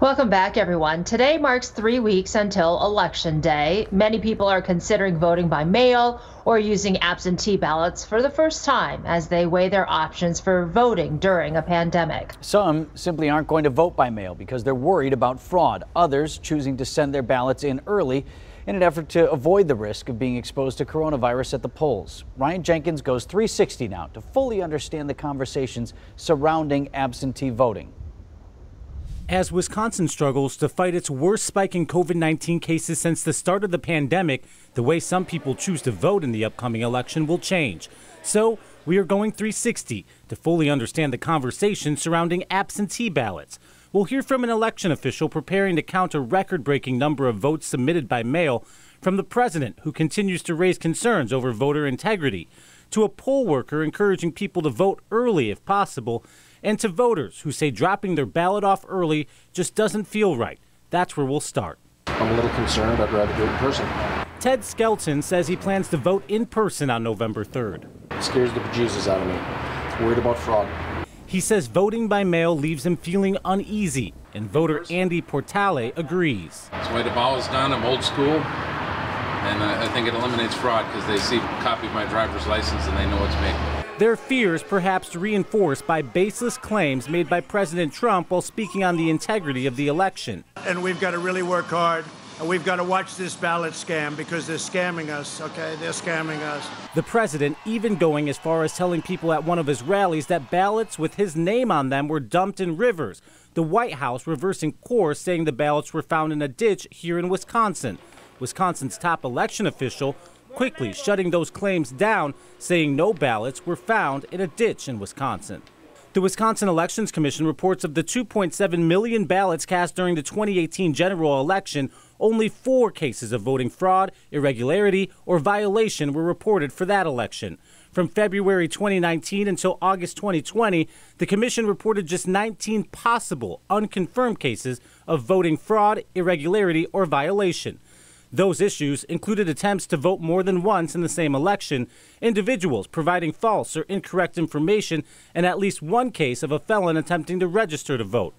Welcome back, everyone. Today marks 3 weeks until Election Day. Many people are considering voting by mail or using absentee ballots for the first time as they weigh their options for voting during a pandemic. Some simply aren't going to vote by mail because they're worried about fraud. Others choosing to send their ballots in early in an effort to avoid the risk of being exposed to coronavirus at the polls. Ryan Jenkins goes 360 now to fully understand the conversations surrounding absentee voting. As Wisconsin struggles to fight its worst spike in COVID-19 cases since the start of the pandemic, the way some people choose to vote in the upcoming election will change. So we are going 360 to fully understand the conversation surrounding absentee ballots. We'll hear from an election official preparing to count a record-breaking number of votes submitted by mail, from the president, who continues to raise concerns over voter integrity, to a poll worker encouraging people to vote early if possible, and to voters who say dropping their ballot off early just doesn't feel right. That's where we'll start. I'm a little concerned. I'd rather do it in person. Ted Skelton says he plans to vote in person on November 3rd. It scares the bejesus out of me. Worried about fraud. He says voting by mail leaves him feeling uneasy, and voter Andy Portale agrees. That's the way the ball is done. I'm old school, and I think it eliminates fraud because they see a copy of my driver's license and they know it's me. Their fears perhaps reinforced by baseless claims made by President Trump while speaking on the integrity of the election. And we've got to really work hard, and we've got to watch this ballot scam because they're scamming us, okay? They're scamming us. The president even going as far as telling people at one of his rallies that ballots with his name on them were dumped in rivers. The White House reversing course, saying the ballots were found in a ditch here in Wisconsin. Wisconsin's top election official quickly shutting those claims down, saying no ballots were found in a ditch in Wisconsin. The Wisconsin Elections Commission reports of the 2.7 million ballots cast during the 2018 general election, only 4 cases of voting fraud, irregularity, or violation were reported for that election. From February 2019 until August 2020, the commission reported just 19 possible unconfirmed cases of voting fraud, irregularity, or violation. Those issues included attempts to vote more than once in the same election, individuals providing false or incorrect information, and at least one case of a felon attempting to register to vote.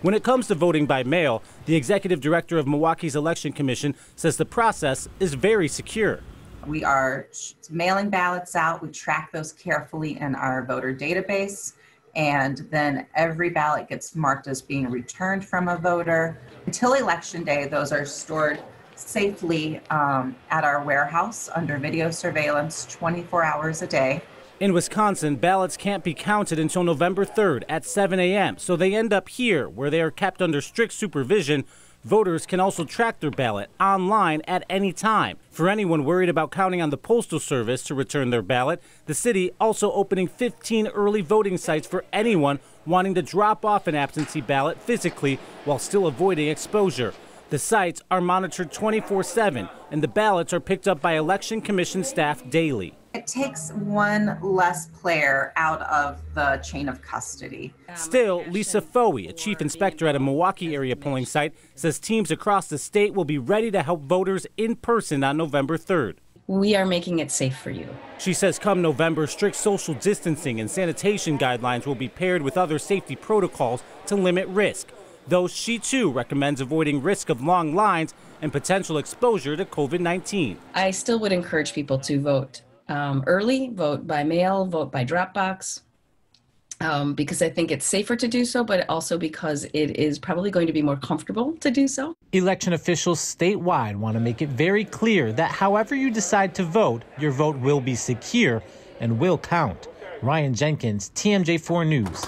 When it comes to voting by mail, the executive director of Milwaukee's Election Commission says the process is very secure. We are mailing ballots out. We track those carefully in our voter database, and then every ballot gets marked as being returned from a voter. Until Election Day, those are stored safely at our warehouse under video surveillance 24 hours a day. In Wisconsin, ballots can't be counted until November 3rd at 7 a.m., so they end up here, where they are kept under strict supervision. Voters can also track their ballot online at any time. For anyone worried about counting on the Postal Service to return their ballot, the city also opening 15 early voting sites for anyone wanting to drop off an absentee ballot physically while still avoiding exposure. The sites are monitored 24/7, and the ballots are picked up by Election Commission staff daily. It takes one less player out of the chain of custody. Still, Lisa Foey, a chief inspector at a Milwaukee area polling site, says teams across the state will be ready to help voters in person on November 3rd. We are making it safe for you. She says come November, strict social distancing and sanitation guidelines will be paired with other safety protocols to limit risk, though she too recommends avoiding risk of long lines and potential exposure to COVID-19. I still would encourage people to vote early, vote by mail, vote by drop box, because I think it's safer to do so, but also because it is probably going to be more comfortable to do so. Election officials statewide want to make it very clear that however you decide to vote, your vote will be secure and will count. Ryan Jenkins, TMJ4 News.